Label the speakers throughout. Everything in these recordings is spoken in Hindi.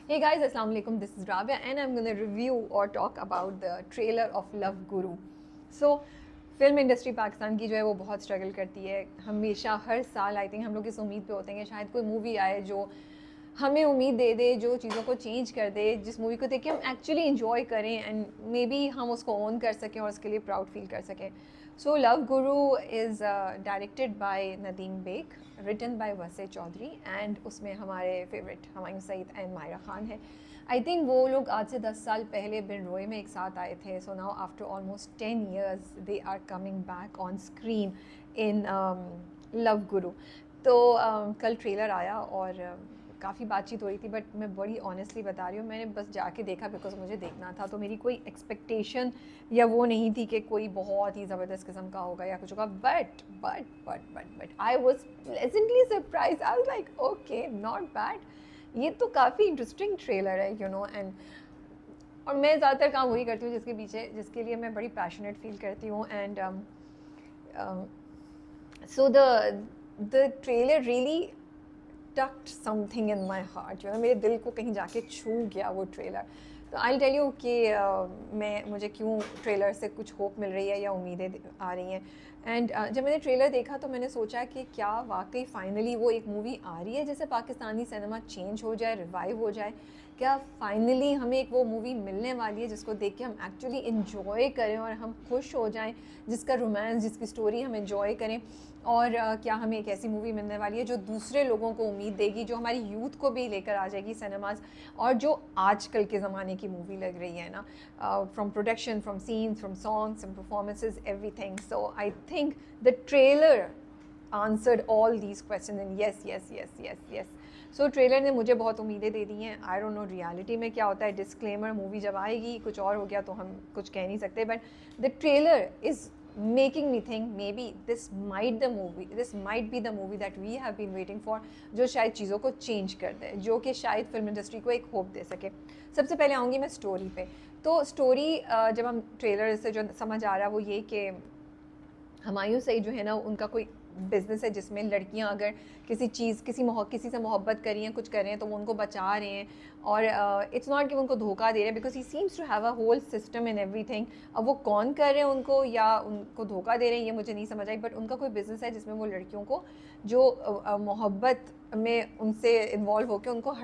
Speaker 1: Hey guys, Assalamu alaikum. This is Rabia, and I'm going to review or talk about the trailer of Love Guru. So, film industry Pakistan की जो है वो बहुत स्ट्रगल करती है हमेशा, हर साल आई थिंक हम लोग इस उम्मीद पे होते हैं कि शायद कोई मूवी आए जो हमें उम्मीद दे दे, जो चीज़ों को चेंज कर दे, जिस मूवी को देख के हम एक्चुअली इन्जॉय करें एंड मे बी हम उसको ओन कर सकें और उसके लिए प्राउड फील कर सकें. So love guru is directed by Nadeem Baig, written by Vasay Chaudhry, and उसमें हमारे फेवरेट हुमायूं सईद एंड मायरा खान है. आई थिंक वो लोग आज से 10 साल पहले बिन रोय में एक साथ आए थे. So now after almost 10 years they are coming back on screen in love guru. तो कल ट्रेलर आया और काफ़ी बातचीत हो रही थी, बट मैं बड़ी ऑनेस्टली बता रही हूँ, मैंने बस जाके देखा बिकॉज मुझे देखना था. तो मेरी कोई एक्सपेक्टेशन या वो नहीं थी कि कोई बहुत ही ज़बरदस्त किस्म का होगा या कुछ होगा. But I was pleasantly surprise. I was like okay, not bad. ये तो काफ़ी इंटरेस्टिंग ट्रेलर है, यू नो. एंड और मैं ज़्यादातर काम वही करती हूँ जिसके लिए मैं बड़ी पैशनेट फील करती हूँ. And so the trailer really touched something in my heart, you know. मेरे दिल को कहीं जाके छू गया वो ट्रेलर. तो आई टेल यू कि मुझे क्यों ट्रेलर से कुछ होप मिल रही है या उम्मीदें आ रही हैं. एंड जब मैंने ट्रेलर देखा तो मैंने सोचा कि क्या वाकई फाइनली वो एक मूवी आ रही है जैसे पाकिस्तानी सिनेमा चेंज हो जाए, रिवाइव हो जाए. क्या फाइनली हमें एक वो मूवी मिलने वाली है जिसको देख के हम एक्चुअली इन्जॉय करें और हम खुश हो जाएं, जिसका रोमांस, जिसकी स्टोरी हम इन्जॉय करें. और क्या हमें एक ऐसी मूवी मिलने वाली है जो दूसरे लोगों को उम्मीद देगी, जो हमारी यूथ को भी लेकर आ जाएगी सिनेमाज, और जो आजकल के ज़माने की मूवी लग रही है ना, from production, from scenes, from songs, from performances, everything. So I think the trailer answered all these question in yes yes yes yes yes. So trailer ने मुझे बहुत उम्मीदें दे दी हैं. आई डोंट नो रियलिटी में क्या होता है. डिस्क्लेमर, मूवी जब आएगी कुछ और हो गया तो हम कुछ कह नहीं सकते. But the trailer is making me think maybe this might be the movie that we have been waiting for, जो शायद चीज़ों को चेंज कर दे, जो कि शायद फिल्म इंडस्ट्री को एक होप दे सके. सबसे पहले आऊँगी मैं स्टोरी पे. तो स्टोरी जब हम ट्रेलर से जो समझ आ रहा है वो ये कि हुमायूं सईद जो है ना, उनका कोई बिज़नेस है जिसमें लड़कियां अगर किसी से मोहब्बत कर रही हैं, कुछ कर रहे हैं, तो वो उनको बचा रहे हैं. और इट्स नॉट कि वो उनको धोखा दे रहे हैं, because he seems to have a whole system in everything. अब वो कौन कर रहे हैं उनको या उनको धोखा दे रहे हैं ये मुझे नहीं समझ आई. बट उनका कोई बिज़नेस है जिसमें वो लड़कियों को जो मोहब्बत में उनसे इन्वॉल्व होकर उनको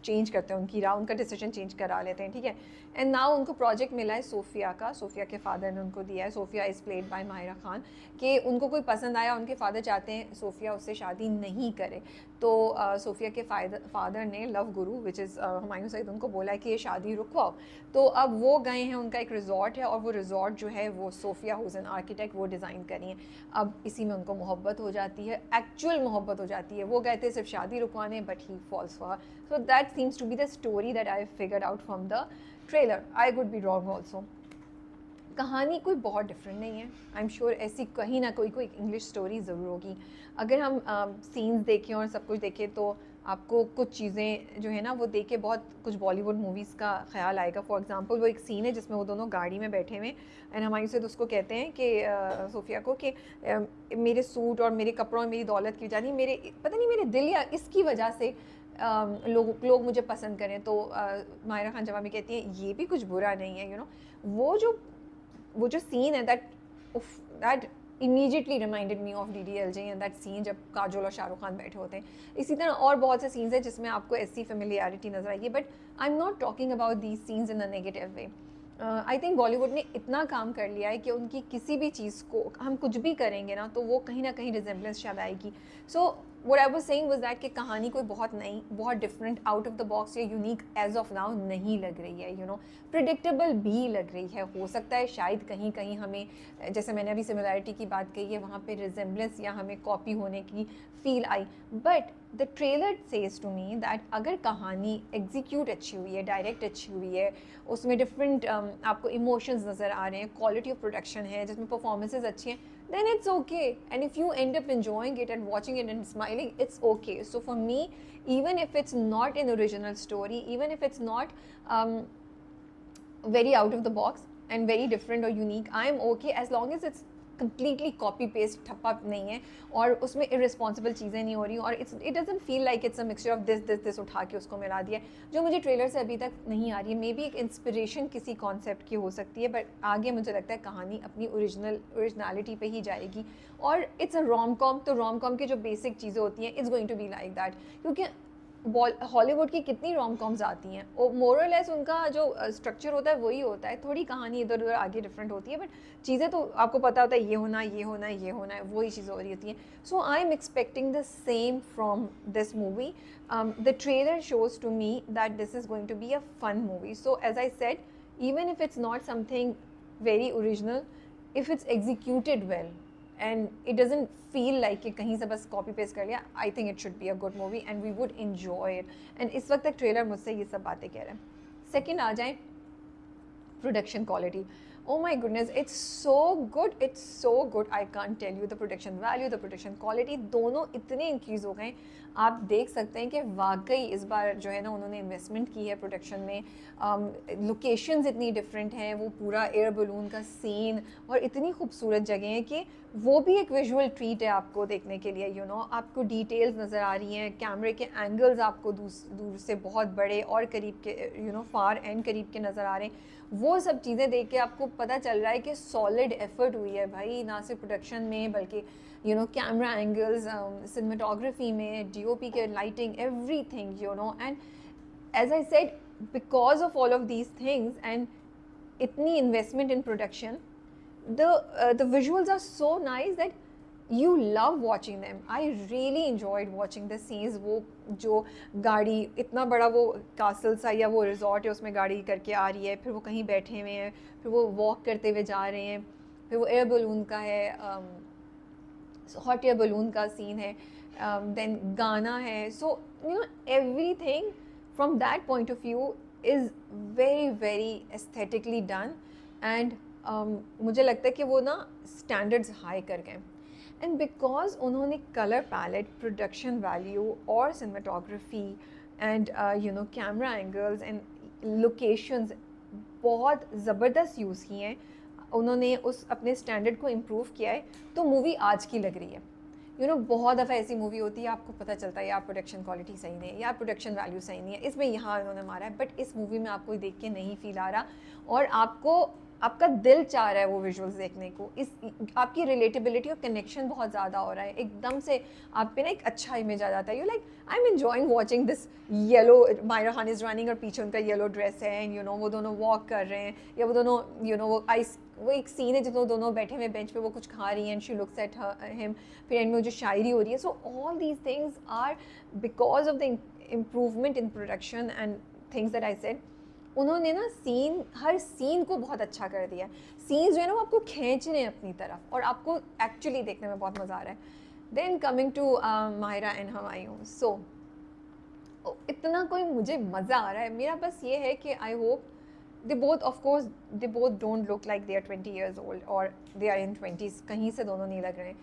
Speaker 1: चेंज करते हैं, उनकी राह, उनका डिसीजन चेंज करा लेते हैं, ठीक है. एंड नाउ उनको प्रोजेक्ट मिला है सोफिया का. सोफिया के फादर ने उनको दिया है. Sophia is played by Mahira Khan. कि उनको कोई पसंद आया, उनके फादर चाहते हैं सोफिया उससे शादी नहीं करे. तो सोफिया के फादर ने love Guru which is Humayun Saeed उनको बोला है कि ये शादी रुकवाओ. तो अब वो गए हैं, उनका एक रिजॉर्ट है और वो रिजॉर्ट जो है वो सोफिया हुज एन आर्किटेक्ट वो डिज़ाइन करी है. अब इसी में उनको मोहब्बत हो जाती है, एक्चुअल मोहब्बत हो जाती है. वो गए थे सिर्फ शादी रुकवाने, but he falls for. So that seems to be the story that I figured out from the trailer. I could be wrong also. कहानी कोई बहुत डिफरेंट नहीं है. आई एम श्योर ऐसी कहीं ना कोई इंग्लिश स्टोरी ज़रूर होगी. अगर हम सीन्स देखें और सब कुछ देखें तो आपको कुछ चीज़ें जो है ना वो देख के बहुत कुछ बॉलीवुड मूवीज़ का ख्याल आएगा. फॉर एग्जांपल वो एक सीन है जिसमें वो दोनों गाड़ी में बैठे हुए एंड हमारे से उसको कहते हैं कि सोफिया को कि मेरे सूट और मेरे कपड़ों और मेरी दौलत की वजह नहीं, मेरे पता नहीं मेरे दिल या इसकी वजह से लोग मुझे पसंद करें. तो मायरा खान जवाब में कहती हैं ये भी कुछ बुरा नहीं है, यू नो. वो जो सीन है that immediately reminded me of DDLJ and that scene जब काजोल और शाहरुख खान बैठे होते हैं. इसी तरह और बहुत से सीन्स हैं जिसमें आपको ऐसी फेमिलियरिटी नजर आएगी. But I am not talking about these scenes in a negative way. I think Bollywood ने इतना काम कर लिया है कि उनकी किसी भी चीज़ को हम कुछ भी करेंगे ना तो वो कहीं ना कहीं रिजेम्बलेंस शायद आएगी. सो what I was saying was that कि कहानी कोई बहुत नई, बहुत different, out of the box या यूनिक एज ऑफ नाउ नहीं लग रही है, यू नो. प्रिडिक्टेबल भी लग रही है. हो सकता है शायद कहीं कहीं हमें, जैसे मैंने अभी सिमिलैरिटी की बात कही है, वहाँ पे रिजेम्बलेंस या हमें कॉपी होने की फील आई. But the trailer says to me that अगर कहानी एग्जीक्यूट अच्छी हुई है, डायरेक्ट अच्छी हुई है, उसमें डिफरेंट आपको इमोशंस नज़र आ रहे हैं, क्वालिटी ऑफ प्रोडक्शन है, जिसमें परफॉर्मेंसेज अच्छी हैं, then it's okay. And if you end up enjoying it and watching it and smiling, it's okay. So for me, even if it's not an original story, even if it's not very out of the box and very different or unique, I'm okay as long as it's completely copy paste ठप्पा नहीं है और उसमें irresponsible चीज़ें नहीं हो रही और it doesn't feel like it's a mixture of this उठा के उसको मिला दिया जो मुझे ट्रेलर से अभी तक नहीं आ रही है। मे बी एक इंस्पिरेशन किसी कॉन्सेप्ट की हो सकती है, बट आगे मुझे लगता है कहानी अपनी ओरिजिनलिटी पे ही जाएगी। और इट्स अ रोम कॉम, तो रोम कॉम की जो बेसिक चीज़ें होती हैं it's going to be like that, क्योंकि हॉलीवुड की कितनी रोम कॉम्स आती हैं और मोर और लेस उनका जो स्ट्रक्चर होता है वही होता है, थोड़ी कहानी इधर उधर आगे डिफरेंट होती है, बट चीज़ें तो आपको पता होता है ये होना है, ये होना है, ये होना है, वही चीज़ें हो रही होती हैं। So I am expecting the same from this movie. The trailer shows to me that this is going to be a fun movie. So as I said, even if it's not something very original, if it's executed well and it doesn't feel like कि कहीं से बस कॉपी पेस्ट कर लिया, I think it should be a good movie and we would enjoy it. and इस वक्त तक ट्रेलर मुझसे ये सब बातें कह रहे हैं। सेकेंड आ जाए production quality. Oh my goodness, it's so good, it's so good. I can't tell you, the production value, the production quality दोनों इतने इंक्रीज़ हो गए। आप देख सकते हैं कि वाकई इस बार जो है ना उन्होंने इन्वेस्टमेंट की है प्रोडक्शन में। लोकेशंस इतनी डिफरेंट हैं, वो पूरा एयर बलून का सीन और इतनी खूबसूरत जगह है कि वो भी एक विजुअल ट्रीट है आपको देखने के लिए। आपको डिटेल्स नज़र आ रही हैं, कैमरे के एंगल्स आपको दूर से बहुत बड़े और करीब के फार एंड करीब के नज़र आ रहे हैं। वो सब चीज़ें देख के आपको पता चल रहा है कि सॉलिड एफर्ट हुई है भाई, ना सिर्फ प्रोडक्शन में बल्कि कैमरा एंगल्स, सिनेमेटोग्राफी में, डीओपी के lighting, everything and as I said, because of all of these things and इतनी investment in production, the visuals are so nice that you love watching them. I really enjoyed watching the scenes. वो जो गाड़ी इतना बड़ा वो कासल सा या वो रिजॉर्ट है उसमें गाड़ी करके आ रही है, फिर वो कहीं बैठे हुए हैं, फिर वो वॉक करते हुए जा रहे हैं, फिर वो एयर बलून का है, हॉट एयर बलून का सीन है, देन गाना है। सो everything from that point of view is very very aesthetically done and मुझे लगता है कि वो ना स्टैंडर्ड्स हाई कर गए। एंड बिकॉज उन्होंने कलर पैलेट, प्रोडक्शन वैल्यू और cinematography and camera angles and locations बहुत ज़बरदस्त यूज़ किए हैं, उन्होंने उस अपने स्टैंडर्ड को इम्प्रूव किया है, तो मूवी आज की लग रही है। बहुत दफ़ा ऐसी मूवी होती है आपको पता चलता है यार प्रोडक्शन क्वालिटी सही नहीं है, यार प्रोडक्शन वैल्यू सही नहीं है, इसमें यहाँ इन्होंने मारा है, बट इस मूवी में आपको देख के नहीं फील आ रहा और आपका दिल चाह रहा है वो विजुअल्स देखने को। इस आपकी रिलेटेबिलिटी और कनेक्शन बहुत ज़्यादा हो रहा है, एकदम से आप पे ना एक अच्छा इमेज आ जाता है। You like I am enjoying watching this yellow, Mahira Khan is running और पीछे उनका येलो ड्रेस है एंड वो दोनों वॉक कर रहे हैं, या वो दोनों वो एक सीन है जिसमें दोनों बैठे हुए बेंच पे वो कुछ खा रही हैं and she looks at him, फिर एंड में जो शायरी हो रही है। So all these things are because of the improvement in production and things that I said. उन्होंने ना हर सीन को बहुत अच्छा कर दिया। सीन्स जो है ना वो आपको खींच रहे हैं अपनी तरफ और आपको एक्चुअली देखने में बहुत मज़ा आ रहा है। Then coming to Mahira and Humayun, so इतना कोई मुझे मज़ा आ रहा है। मेरा बस ये है कि I hope they both don't look like they are 20 years old और दे आर इन 20s, कहीं से दोनों नहीं लग रहे हैं।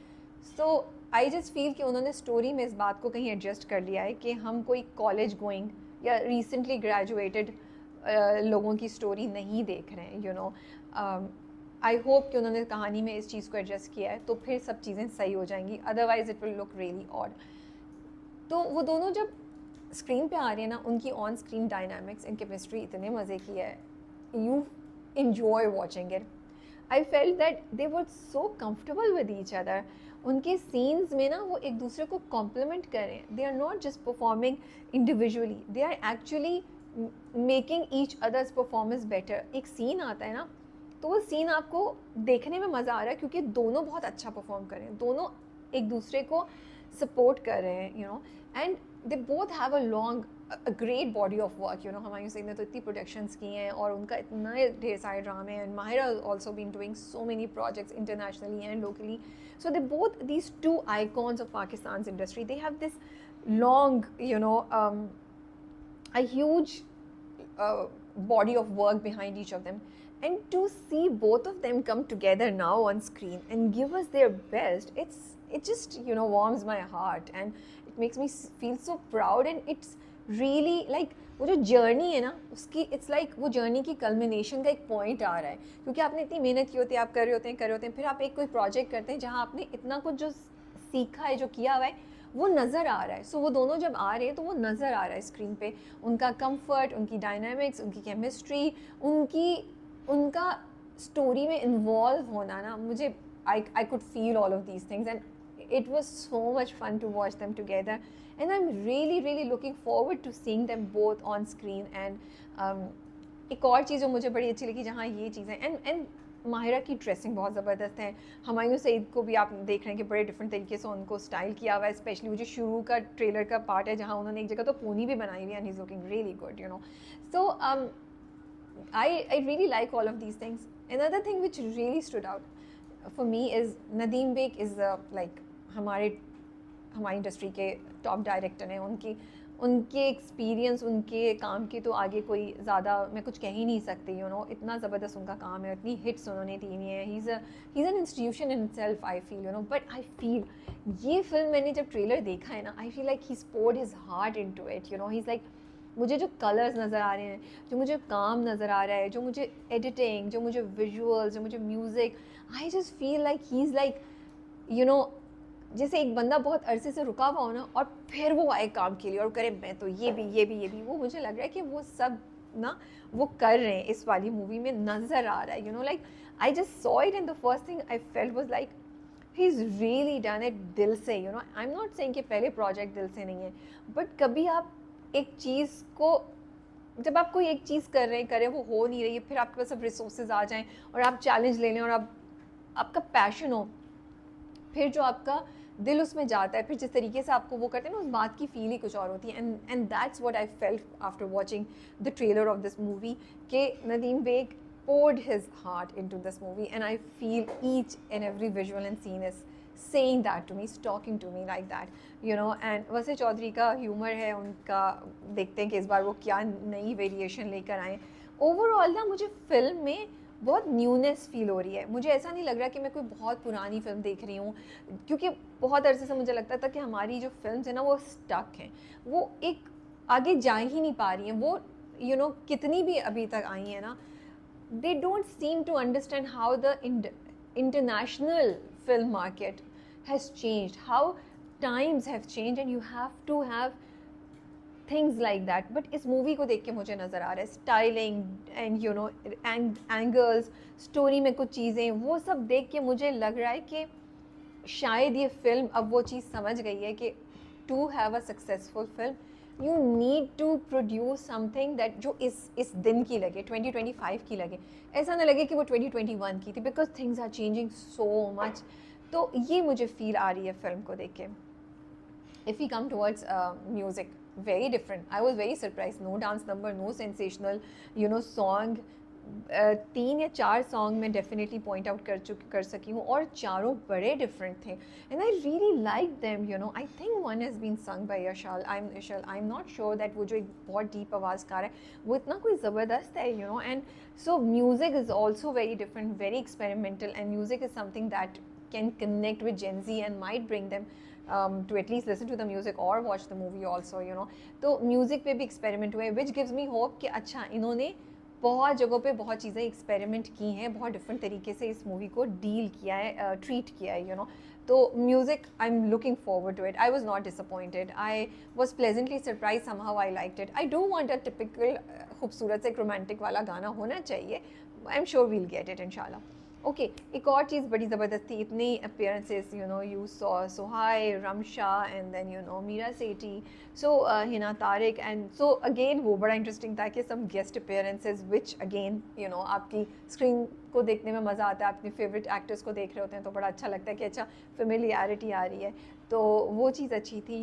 Speaker 1: सो आई जस्ट फील कि उन्होंने स्टोरी में इस बात को कहीं एडजस्ट कर लिया है कि हम कोई कॉलेज गोइंग या रिसेंटली ग्रेजुएटेड लोगों की स्टोरी नहीं देख रहे हैं। आई होप कि उन्होंने कहानी में इस चीज़ को एडजस्ट किया है, तो फिर सब चीज़ें सही हो जाएंगी, otherwise it will look really odd. तो वो दोनों जब स्क्रीन पे आ रही है ना, उनकी on screen dynamics and chemistry इतने मज़े की है, you enjoy watching it. I felt that they were so comfortable with each other. उनके scenes में ना वो एक दूसरे को compliment करें. They are not just performing individually. They are actually making each other's performance better. एक scene आता है ना, तो वो scene आपको देखने में मज़ा आ रहा है क्योंकि दोनों बहुत अच्छा perform कर रहे हैं, दोनों एक दूसरे को support कर रहे हैं, and they both have a great body of work. Humayun Singh ने तो इतनी प्रोडक्शंस की हैं और उनका इतना ढेर सारे ड्रामे हैं, and Mahira has also been doing so many projects internationally and locally. So they both, these two icons of Pakistan's industry, they have this long, a huge body of work behind each of them. And to see both of them come together now on screen and give us their best, it just warms my heart and it makes me feel so proud, and it's really like वो जो जर्नी है ना उसकी, इट्स लाइक वो जर्नी की कल्मिनेशन का एक पॉइंट आ रहा है, क्योंकि आपने इतनी मेहनत की होती है, आप कर रहे होते हैं, फिर आप एक कोई प्रोजेक्ट करते हैं जहाँ आपने इतना कुछ जो सीखा है, जो किया हुआ है, वो नज़र आ रहा है। सो वो दोनों जब आ रहे हैं तो वो नज़र आ रहा है स्क्रीन पे, उनका कंफर्ट, उनकी डायनामिक्स, उनकी केमिस्ट्री, उनका स्टोरी में इन्वॉल्व होना ना, मुझे I could feel all of these things, and it was so much fun to watch them together, and I'm really looking forward to seeing them both on screen. And एक और चीज़ जो मुझे बड़ी अच्छी लगी, जहाँ ये चीज़ें एंड माहिरा की ड्रेसिंग बहुत ज़बरदस्त है। हुमायूं सईद को भी आप देख रहे हैं कि बड़े डिफरेंट तरीके से उनको स्टाइल किया हुआ है, स्पेशली वो जो शुरू का ट्रेलर का पार्ट है जहाँ उन्होंने एक जगह तो पोनी भी बनाई हुई है, and he is looking really good, you know. So I really like all of these things. Another thing which really stood out for me is Nadeem Baig is like हमारी इंडस्ट्री के टॉप डायरेक्टर हैं। उनके एक्सपीरियंस, उनके काम की तो आगे कोई ज़्यादा मैं कुछ कह ही नहीं सकती, यू नो। इतना ज़बरदस्त उनका काम है, इतनी हिट्स उन्होंने दी हुई हैं। He is an institution in self, I feel, you know. But I feel ये फिल्म मैंने जब ट्रेलर देखा है ना, I feel like he poured his heart into it, you know. He is like, मुझे जो कलर्स नज़र आ रहे हैं, जो मुझे काम नज़र आ रहा है, जो मुझे एडिटिंग, जो मुझे विजुअल्स, जो मुझे music, I just feel like he is like, you know, जैसे एक बंदा बहुत अरसे से रुका हुआ हो ना, और फिर वो आए काम के लिए और करे मैं तो ये भी वो मुझे लग रहा है कि वो सब ना वो कर रहे हैं, इस वाली मूवी में नज़र आ रहा है, you no. Like I just saw it and the first thing I felt was like he is really done it दिल से, you know. I am not saying कि पहले प्रोजेक्ट दिल से नहीं है, बट कभी आप एक चीज़ को, जब आप कोई एक चीज़ कर रहे हैं वो हो नहीं रही है, फिर आपके पास सब रिसोर्सेज आ जाएं और आप चैलेंज ले लें और आपका पैशन हो, फिर जो आपका दिल उसमें जाता है, फिर जिस तरीके से आपको वो करते हैं ना, उस बात की फील ही कुछ और होती है। And that's what I felt after watching the trailer of this movie, कि Nadeem Baig poured his heart into this movie, and I feel each and every visual and scene is saying that to me, is talking to me like that, you know. And वैसे चौधरी का ह्यूमर है उनका, देखते हैं कि इस बार वो क्या नई वेरिएशन लेकर आए। ओवरऑल ना मुझे फिल्म में बहुत न्यूनेस फील हो रही है। मुझे ऐसा नहीं लग रहा कि मैं कोई बहुत पुरानी फिल्म देख रही हूँ, क्योंकि बहुत अरसे से मुझे लगता था कि हमारी जो फिल्म्स हैं ना वो स्टक हैं, वो एक आगे जा ही नहीं पा रही हैं। वो यू नो कितनी भी अभी तक आई हैं ना, they don't seem to understand how the international film market has changed, how times have changed, and you have to have things like that. But इस मूवी को देख के मुझे नज़र आ रहा है styling and you know angles, story में कुछ चीज़ें, वो सब देख के मुझे लग रहा है कि शायद ये फिल्म अब वो चीज़ समझ गई है कि to have a successful film you need to produce something that जो इस दिन की लगे, 2025 की लगे, ऐसा ना लगे कि वो 2021 की थी, because things are changing so much. तो ये मुझे फील आ रही है फिल्म को देख के। If you come towards music, very different. I was very surprised. No dance number, no sensational, you know, song. 3 या 4 सॉन्ग मैं डेफिनेटली पॉइंट आउट कर सकी हूँ, और चारों बड़े डिफरेंट थे, and I really like them, you know. I think one has been sung by Yashal, I am not sure that वो जो एक बहुत डीप आवाज़ का रहा है वो इतना कोई ज़बरदस्त है, you know. And so music is also very different, very experimental, and music is something that can connect with Gen Z and might bring them to at least listen to the music or watch the movie also, you know. तो म्यूज़िक पे भी एक्सपेरिमेंट हुए, which gives me hope कि अच्छा इन्होंने बहुत जगहों पे बहुत चीज़ें एक्सपेरिमेंट की हैं, बहुत डिफरेंट तरीके से इस मूवी को डील किया है, ट्रीट किया है, यू नो। तो music I am looking forward to it, I was not disappointed, I was pleasantly surprise, somehow I liked it. I do want a typical खूबसूरत से एक रोमांटिक वाला गाना होना चाहिए, I am sure we'll get it इंशाल्लाह। ओके, एक और चीज़ बड़ी ज़बरदस्त थी, इतनी appearances, you know, you saw Sohai, Ramsha, and then you know Mira Sethi, so Hina Tariq, and so again वो बड़ा इंटरेस्टिंग था कि some guest appearances which again, you know, आपकी स्क्रीन को देखने में मज़ा आता है, अपने फेवरेट एक्टर्स को देख रहे होते हैं तो बड़ा अच्छा लगता है कि अच्छा फेमिलियरिटी आ रही है, तो वो चीज़ अच्छी थी।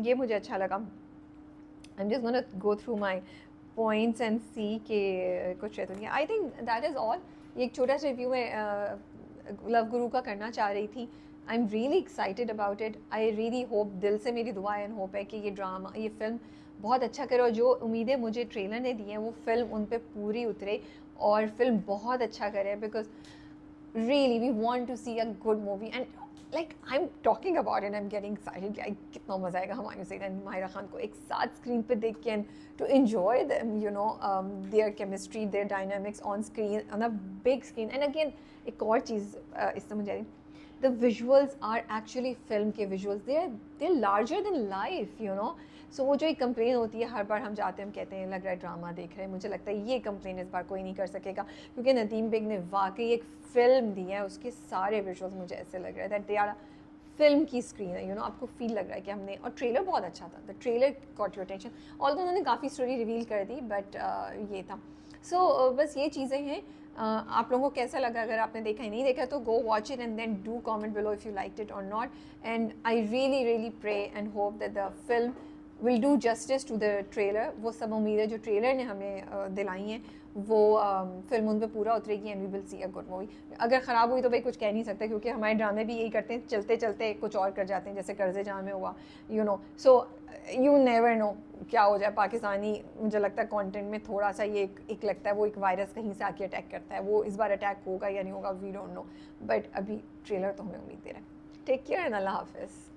Speaker 1: ये मुझे अच्छा लगा। I am just gonna go through my points and see के कुछ रहते हैं। I think that is all. ये एक छोटा सा रिव्यू मैं लव गुरु का करना चाह रही थी। I am really excited about it. I really hope, दिल से मेरी दुआ एंड होप है कि ये ड्रामा, ये फिल्म बहुत अच्छा करे, और जो उम्मीदें मुझे ट्रेलर ने दी हैं वो फिल्म उन पर पूरी उतरे और फिल्म बहुत अच्छा करे, because really we want to see a good movie. And like I am talking about and I am getting excited, like कितना मज़ा आएगा हुमायूं हुसैन एंड माहिरा खान को एक साथ स्क्रीन पे देख के, and to enjoy them, you know, their chemistry, their dynamics on screen, on a big screen. And again एक और चीज़ इससे मुझे आई, the visuals are actually film के visuals, they're larger than life, you know. So वो जो एक कंप्लेन होती है हर बार हम जाते हैं, हम कहते हैं लग रहा है ड्रामा देख रहे हैं, मुझे लगता है ये कंप्लेन इस बार कोई नहीं कर सकेगा, क्योंकि नदीम बेग ने वाकई एक फ़िल्म दी है. उसके सारे विजुअल्स मुझे ऐसे लग रहा है दैट दे आर फिल्म की स्क्रीन है, यू नो. आपको फील लग रहा है कि हमने, और ट्रेलर बहुत अच्छा था, the trailer got your attention, although उन्होंने काफ़ी स्टोरी रिवील कर दी, बट ये था. सो बस ये चीज़ें हैं. आप लोगों को कैसा लगा? अगर आपने देखा ही नहीं देखा तो go watch it and then do comment below if you liked it और not. And I really really pray and hope that the film will do justice to the trailer. वो सब उम्मीदें जो ट्रेलर ने हमें दिलाई हैं वो फिल्म उन पर पूरा उतरेगी and we will see a good movie. अगर ख़राब हुई तो भाई कुछ कह नहीं सकते, क्योंकि हमारे ड्रामे भी यही करते हैं, चलते चलते कुछ और कर जाते हैं, जैसे कर्ज़े जहाँ में हुआ, you know. So you never know क्या हो जाए. पाकिस्तानी मुझे लगता है कंटेंट में थोड़ा सा ये एक लगता है वो एक वायरस कहीं से आके अटैक करता है. वो इस बार अटैक होगा या नहीं होगा, वी डोंट नो, बट अभी ट्रेलर तो हमें उम्मीद दे रहा है. टेक केयर एंड अल्लाह हाफिज़.